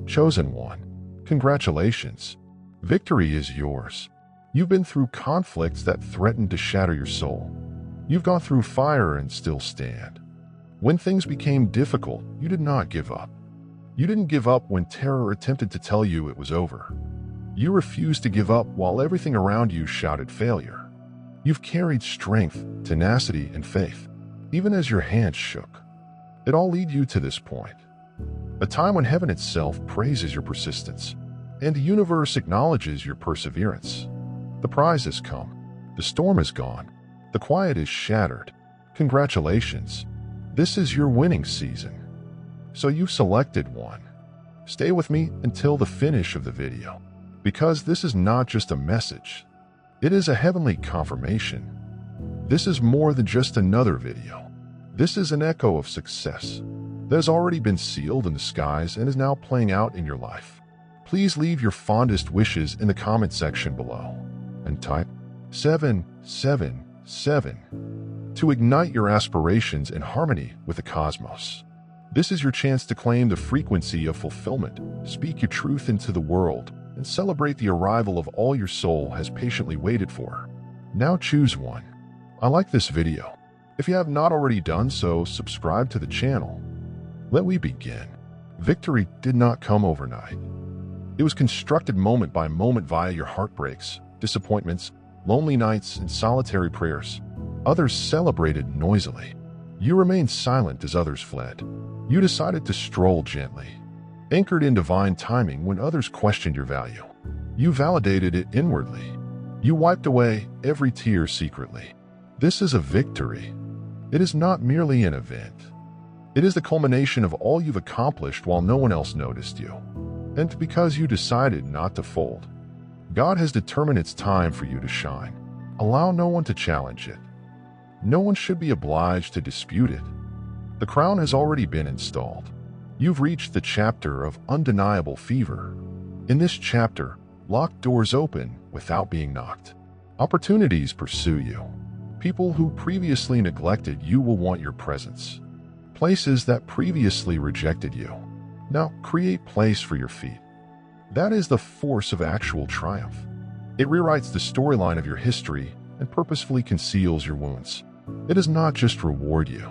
Chosen one. Congratulations. Victory is yours. You've been through conflicts that threatened to shatter your soul. You've gone through fire and still stand. When things became difficult, you did not give up. You didn't give up when terror attempted to tell you it was over. You refused to give up while everything around you shouted failure. You've carried strength, tenacity, and faith, even as your hands shook. It all led you to this point. A time when heaven itself praises your persistence, and the universe acknowledges your perseverance. The prize has come. The storm is gone. The quiet is shattered. Congratulations. This is your winning season. So you've selected one. Stay with me until the finish of the video, because this is not just a message. It is a heavenly confirmation. This is more than just another video. This is an echo of success that has already been sealed in the skies and is now playing out in your life. Please leave your fondest wishes in the comment section below and type 777 to ignite your aspirations in harmony with the cosmos. This is your chance to claim the frequency of fulfillment, speak your truth into the world, and celebrate the arrival of all your soul has patiently waited for. Now choose one. I like this video. If you have not already done so, subscribe to the channel. Let we begin. Victory did not come overnight. It was constructed moment by moment via your heartbreaks, disappointments, lonely nights, and solitary prayers. Others celebrated noisily. You remained silent as others fled. You decided to stroll gently, anchored in divine timing when others questioned your value. You validated it inwardly. You wiped away every tear secretly. This is a victory. It is not merely an event. It is the culmination of all you've accomplished while no one else noticed you. And because you decided not to fold, God has determined it's time for you to shine. Allow no one to challenge it. No one should be obliged to dispute it. The crown has already been installed. You've reached the chapter of undeniable fever. In this chapter, locked doors open without being knocked. Opportunities pursue you. People who previously neglected you will want your presence. Places that previously rejected you now create place for your feet. That is the force of actual triumph. It rewrites the storyline of your history and purposefully conceals your wounds. It does not just reward you.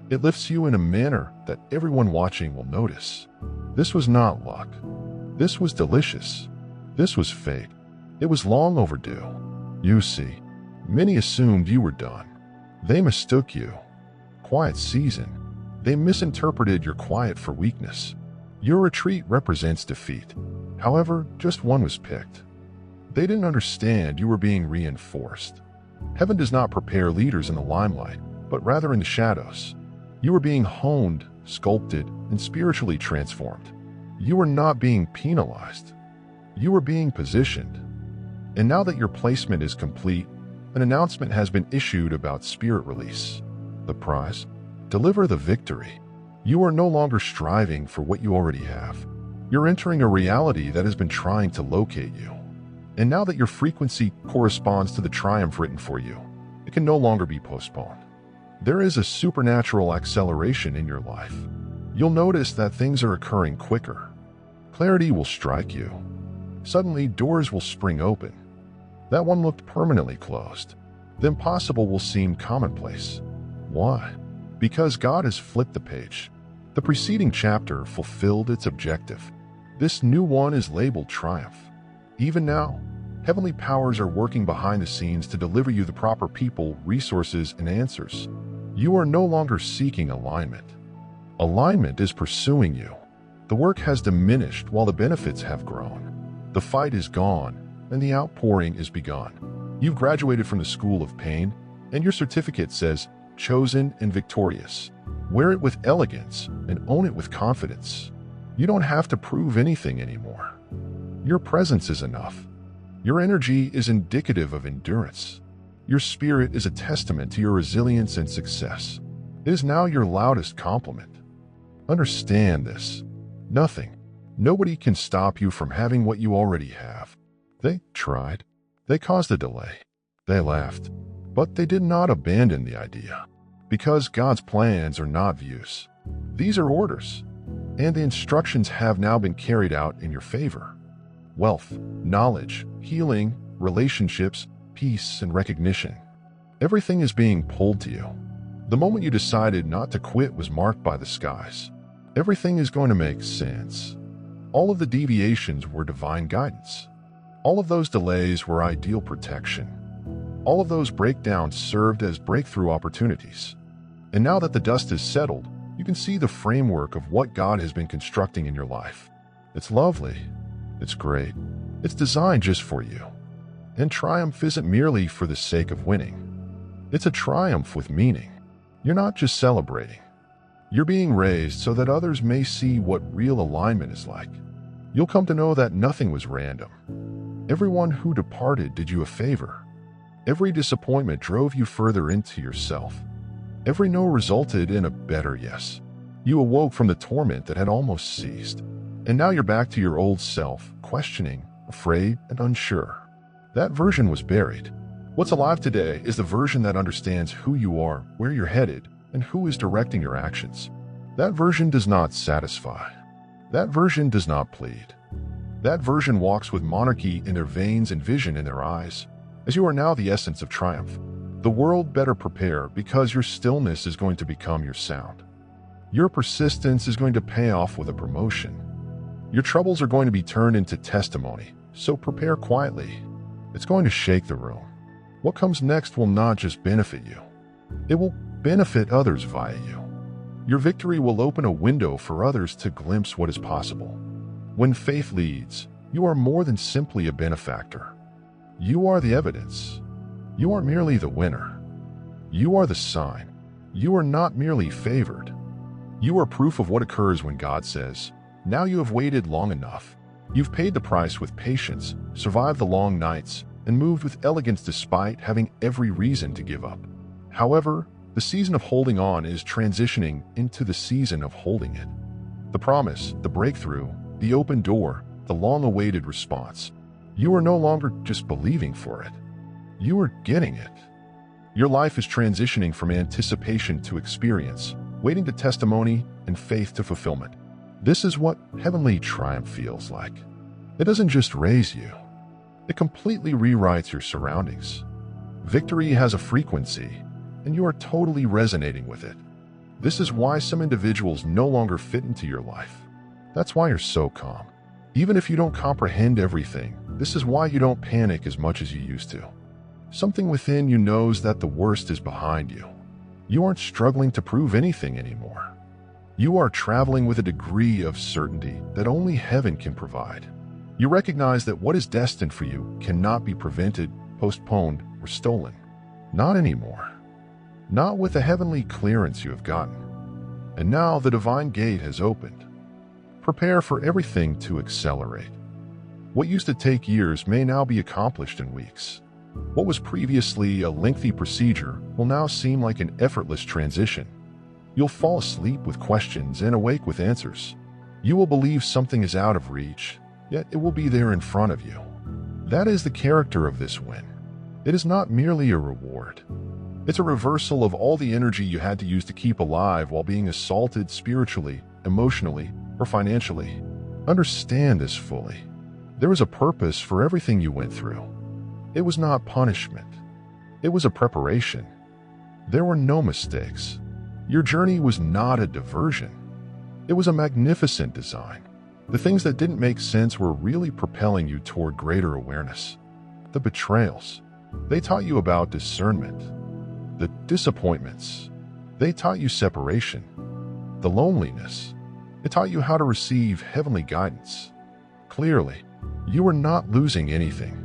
It lifts you in a manner that everyone watching will notice. This was not luck. This was delicious. This was fate. It was long overdue. You see, many assumed you were done. They mistook you. Quiet season. They misinterpreted your quiet for weakness. Your retreat represents defeat. However, just one was picked. They didn't understand you were being reinforced. Heaven does not prepare leaders in the limelight, but rather in the shadows. You were being honed, sculpted, and spiritually transformed. You were not being penalized. You were being positioned. And now that your placement is complete, an announcement has been issued about spirit release. The prize? Deliver the victory. You are no longer striving for what you already have. You're entering a reality that has been trying to locate you. And now that your frequency corresponds to the triumph written for you, it can no longer be postponed. There is a supernatural acceleration in your life. You'll notice that things are occurring quicker. Clarity will strike you. Suddenly, doors will spring open. That one looked permanently closed. The impossible will seem commonplace. Why? Because God has flipped the page. The preceding chapter fulfilled its objective. This new one is labeled triumph. Even now, heavenly powers are working behind the scenes to deliver you the proper people, resources, and answers. You are no longer seeking alignment. Alignment is pursuing you. The work has diminished while the benefits have grown. The fight is gone, and the outpouring is begun. You've graduated from the school of pain, and your certificate says, chosen and victorious. Wear it with elegance and own it with confidence. You don't have to prove anything anymore. Your presence is enough. Your energy is indicative of endurance. Your spirit is a testament to your resilience and success. It is now your loudest compliment. Understand this. Nothing, nobody can stop you from having what you already have. They tried. They caused a delay. They laughed. But they did not abandon the idea. Because God's plans are not views. These are orders. and the instructions have now been carried out in your favor. Wealth, knowledge, healing, relationships, peace, and recognition. Everything is being pulled to you. The moment you decided not to quit was marked by the skies. Everything is going to make sense. All of the deviations were divine guidance. All of those delays were ideal protection. All of those breakdowns served as breakthrough opportunities. And now that the dust is settled, you can see the framework of what God has been constructing in your life. It's lovely. It's great. It's designed just for you. And triumph isn't merely for the sake of winning. It's a triumph with meaning. You're not just celebrating. You're being raised so that others may see what real alignment is like. You'll come to know that nothing was random. Everyone who departed did you a favor. Every disappointment drove you further into yourself. Every no resulted in a better yes. You awoke from the torment that had almost ceased. And now you're back to your old self, questioning, afraid, and unsure. That version was buried. What's alive today is the version that understands who you are, where you're headed, and who is directing your actions. That version does not satisfy. That version does not plead. That version walks with monarchy in their veins and vision in their eyes. As you are now the essence of triumph, the world better prepare, because your stillness is going to become your sound. Your persistence is going to pay off with a promotion. Your troubles are going to be turned into testimony, so prepare quietly. It's going to shake the room. What comes next will not just benefit you. It will benefit others via you. Your victory will open a window for others to glimpse what is possible. When faith leads, you are more than simply a benefactor. You are the evidence. You aren't merely the winner. You are the sign. You are not merely favored. You are proof of what occurs when God says, "Now you have waited long enough. You've paid the price with patience, survived the long nights, and moved with elegance despite having every reason to give up." However, the season of holding on is transitioning into the season of holding it. The promise, the breakthrough, the open door, the long-awaited response. You are no longer just believing for it. You are getting it. Your life is transitioning from anticipation to experience, waiting to testimony, and faith to fulfillment. This is what heavenly triumph feels like. It doesn't just raise you. It completely rewrites your surroundings. Victory has a frequency, and you are totally resonating with it. This is why some individuals no longer fit into your life. That's why you're so calm. Even if you don't comprehend everything, this is why you don't panic as much as you used to. Something within you knows that the worst is behind you. You aren't struggling to prove anything anymore. You are traveling with a degree of certainty that only heaven can provide. You recognize that what is destined for you cannot be prevented, postponed, or stolen. Not anymore. Not with the heavenly clearance you have gotten. And now the divine gate has opened. Prepare for everything to accelerate. What used to take years may now be accomplished in weeks. What was previously a lengthy procedure will now seem like an effortless transition. You'll fall asleep with questions and awake with answers. You will believe something is out of reach, yet it will be there in front of you. That is the character of this win. It is not merely a reward. It's a reversal of all the energy you had to use to keep alive while being assaulted spiritually, emotionally, or financially. Understand this fully. There is a purpose for everything you went through. It was not punishment. It was a preparation. There were no mistakes. Your journey was not a diversion. It was a magnificent design. The things that didn't make sense were really propelling you toward greater awareness. The betrayals, they taught you about discernment. The disappointments, they taught you separation. The loneliness, it taught you how to receive heavenly guidance. Clearly, you were not losing anything.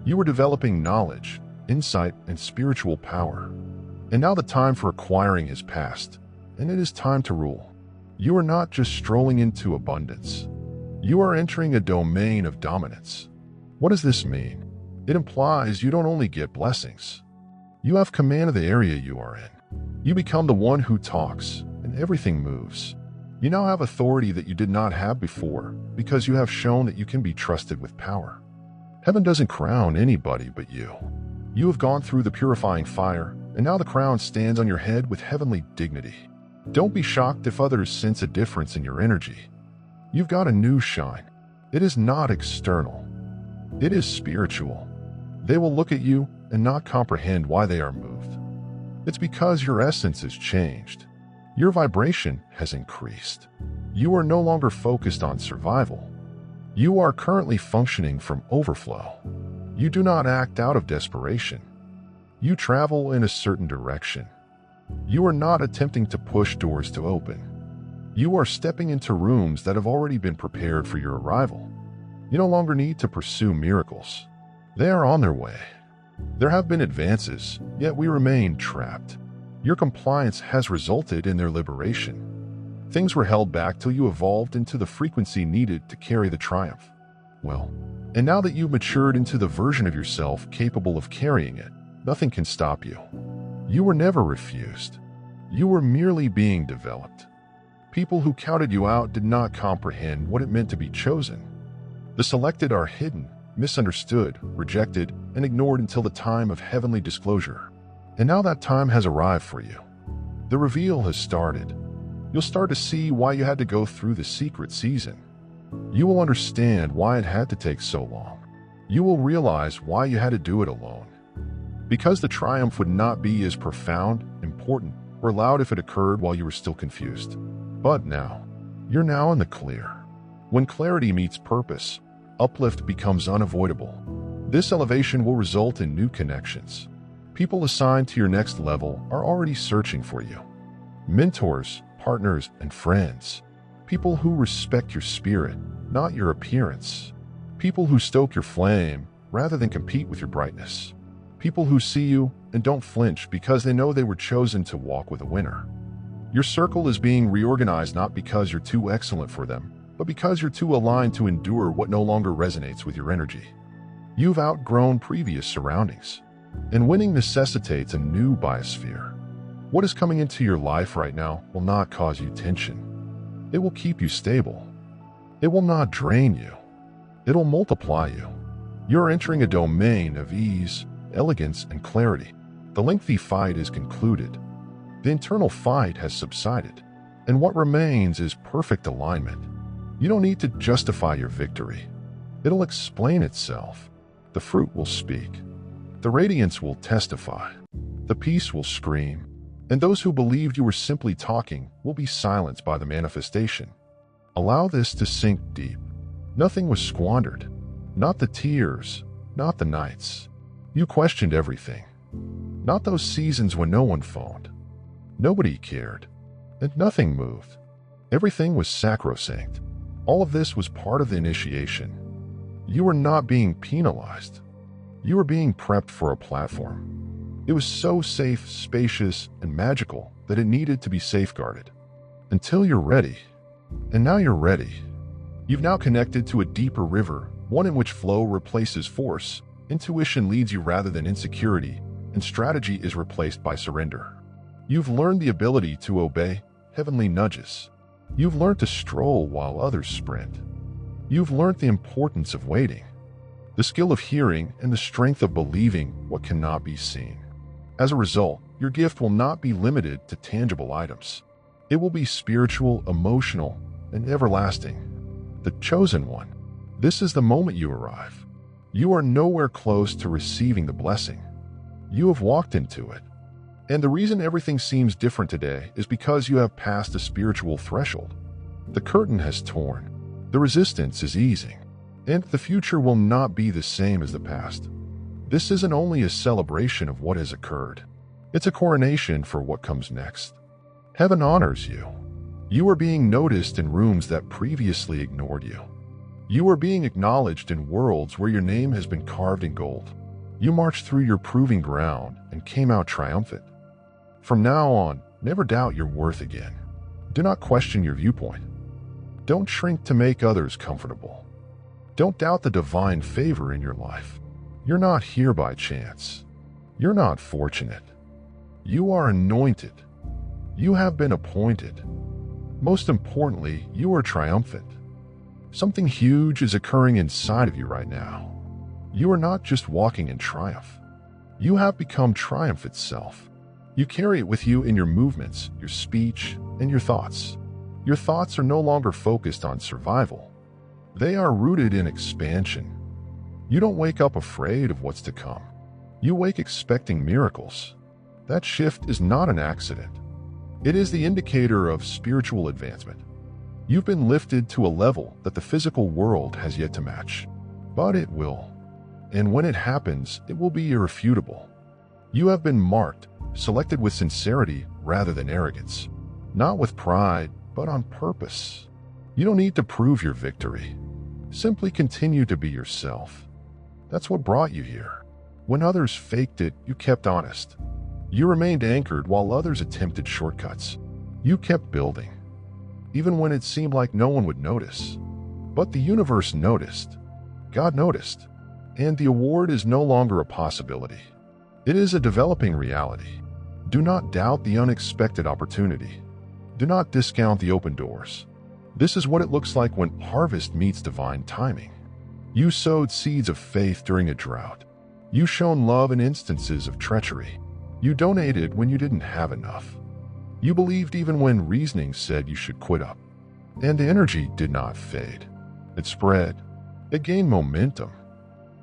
You were developing knowledge, insight, and spiritual power. And now the time for acquiring has passed, and it is time to rule. You are not just strolling into abundance. You are entering a domain of dominance. What does this mean? It implies you don't only get blessings. You have command of the area you are in. You become the one who talks, and everything moves. You now have authority that you did not have before, because you have shown that you can be trusted with power. Heaven doesn't crown anybody but you. You have gone through the purifying fire, and now the crown stands on your head with heavenly dignity. Don't be shocked if others sense a difference in your energy. You've got a new shine. It is not external. It is spiritual. They will look at you and not comprehend why they are moved. It's because your essence has changed. Your vibration has increased. You are no longer focused on survival. You are currently functioning from overflow. You do not act out of desperation. You travel in a certain direction. You are not attempting to push doors to open. You are stepping into rooms that have already been prepared for your arrival. You no longer need to pursue miracles. They are on their way. There have been advances, yet we remain trapped. Your compliance has resulted in their liberation. Things were held back till you evolved into the frequency needed to carry the triumph. Well, and now that you've matured into the version of yourself capable of carrying it, nothing can stop you. You were never refused. You were merely being developed. People who counted you out did not comprehend what it meant to be chosen. The selected are hidden, misunderstood, rejected, and ignored until the time of heavenly disclosure. And now that time has arrived for you. The reveal has started. You'll start to see why you had to go through the secret season. You will understand why it had to take so long. You will realize why you had to do it alone. Because the triumph would not be as profound, important, or loud if it occurred while you were still confused. But now, you're now in the clear. When clarity meets purpose, uplift becomes unavoidable. This elevation will result in new connections. People assigned to your next level are already searching for you. Mentors, partners, and friends. People who respect your spirit, not your appearance. People who stoke your flame rather than compete with your brightness. People who see you and don't flinch because they know they were chosen to walk with a winner. Your circle is being reorganized not because you're too excellent for them, but because you're too aligned to endure what no longer resonates with your energy. You've outgrown previous surroundings, and winning necessitates a new biosphere. What is coming into your life right now will not cause you tension. It will keep you stable. It will not drain you. It will multiply you. You're entering a domain of ease, elegance, and clarity. The lengthy fight is concluded. The internal fight has subsided, and what remains is perfect alignment. You don't need to justify your victory. It'll explain itself. The fruit will speak. The radiance will testify. The peace will scream. And those who believed you were simply talking will be silenced by the manifestation. Allow this to sink deep. Nothing was squandered. Not the tears, not the nights. You questioned everything. Not those seasons when no one phoned. Nobody cared. And nothing moved. Everything was sacrosanct. All of this was part of the initiation. You were not being penalized. You were being prepped for a platform. It was so safe, spacious, and magical that it needed to be safeguarded. Until you're ready. And now you're ready. You've now connected to a deeper river, one in which flow replaces force, intuition leads you rather than insecurity, and strategy is replaced by surrender. You've learned the ability to obey heavenly nudges. You've learned to stroll while others sprint. You've learned the importance of waiting, the skill of hearing, and the strength of believing what cannot be seen. As a result, your gift will not be limited to tangible items. It will be spiritual, emotional, and everlasting. The chosen one. This is the moment you arrive. You are nowhere close to receiving the blessing. You have walked into it. And the reason everything seems different today is because you have passed a spiritual threshold. The curtain has torn. The resistance is easing. And the future will not be the same as the past. This isn't only a celebration of what has occurred. It's a coronation for what comes next. Heaven honors you. You are being noticed in rooms that previously ignored you. You are being acknowledged in worlds where your name has been carved in gold. You marched through your proving ground and came out triumphant. From now on, never doubt your worth again. Do not question your viewpoint. Don't shrink to make others comfortable. Don't doubt the divine favor in your life. You're not here by chance. You're not fortunate. You are anointed. You have been appointed. Most importantly, you are triumphant. Something huge is occurring inside of you right now. You are not just walking in triumph. You have become triumph itself. You carry it with you in your movements, your speech, and your thoughts. Your thoughts are no longer focused on survival. They are rooted in expansion. You don't wake up afraid of what's to come. You wake expecting miracles. That shift is not an accident. It is the indicator of spiritual advancement. You've been lifted to a level that the physical world has yet to match. But it will. And when it happens, it will be irrefutable. You have been marked, selected with sincerity rather than arrogance. Not with pride, but on purpose. You don't need to prove your victory. Simply continue to be yourself. That's what brought you here. When others faked it, you kept honest. You remained anchored while others attempted shortcuts. You kept building, even when it seemed like no one would notice. But the universe noticed. God noticed. And the award is no longer a possibility. It is a developing reality. Do not doubt the unexpected opportunity. Do not discount the open doors. This is what it looks like when harvest meets divine timing. You sowed seeds of faith during a drought. You shown love in instances of treachery. You donated when you didn't have enough. You believed even when reasoning said you should quit up. And the energy did not fade. It spread. It gained momentum.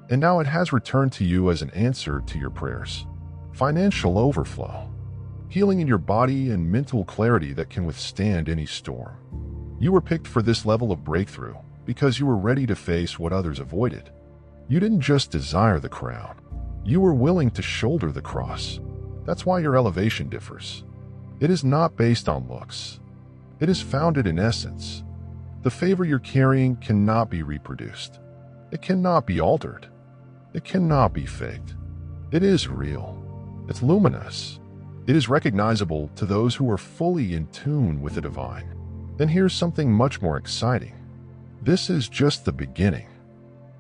And now it has returned to you as an answer to your prayers. Financial overflow. Healing in your body and mental clarity that can withstand any storm. You were picked for this level of breakthrough because you were ready to face what others avoided. You didn't just desire the crown. You were willing to shoulder the cross. That's why your elevation differs. It is not based on looks. It is founded in essence. The favor you're carrying cannot be reproduced. It cannot be altered. It cannot be faked. It is real. It's luminous. It is recognizable to those who are fully in tune with the divine. Then here's something much more exciting. This is just the beginning.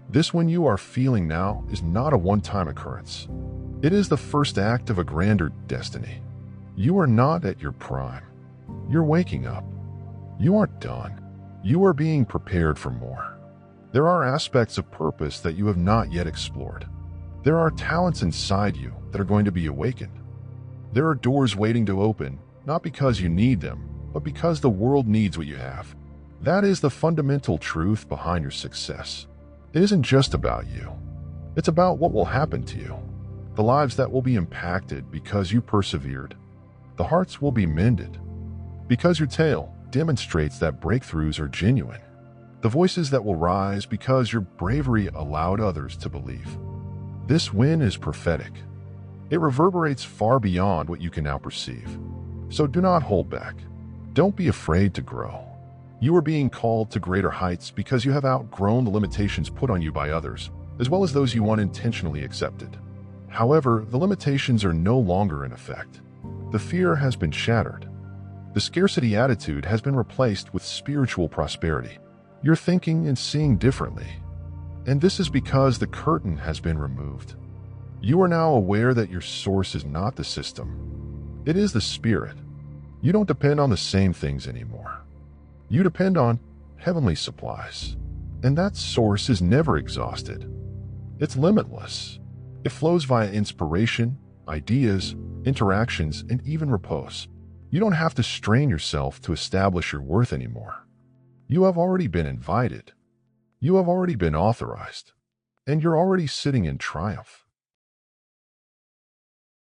This one you are feeling now is not a one-time occurrence. It is the first act of a grander destiny. You are not at your prime. You're waking up. You aren't done. You are being prepared for more. There are aspects of purpose that you have not yet explored. There are talents inside you that are going to be awakened. There are doors waiting to open, not because you need them, but because the world needs what you have. That is the fundamental truth behind your success. It isn't just about you. It's about what will happen to you. The lives that will be impacted because you persevered. The hearts will be mended because your tale demonstrates that breakthroughs are genuine. The voices that will rise because your bravery allowed others to believe. This win is prophetic. It reverberates far beyond what you can now perceive. So do not hold back. Don't be afraid to grow. You are being called to greater heights because you have outgrown the limitations put on you by others, as well as those you unintentionally accepted. However, the limitations are no longer in effect. The fear has been shattered. The scarcity attitude has been replaced with spiritual prosperity. You're thinking and seeing differently. And this is because the curtain has been removed. You are now aware that your source is not the system. It is the spirit. You don't depend on the same things anymore. You depend on heavenly supplies. And that source is never exhausted. It's limitless. It flows via inspiration, ideas, interactions, and even repose. You don't have to strain yourself to establish your worth anymore. You have already been invited. You have already been authorized. And you're already sitting in triumph.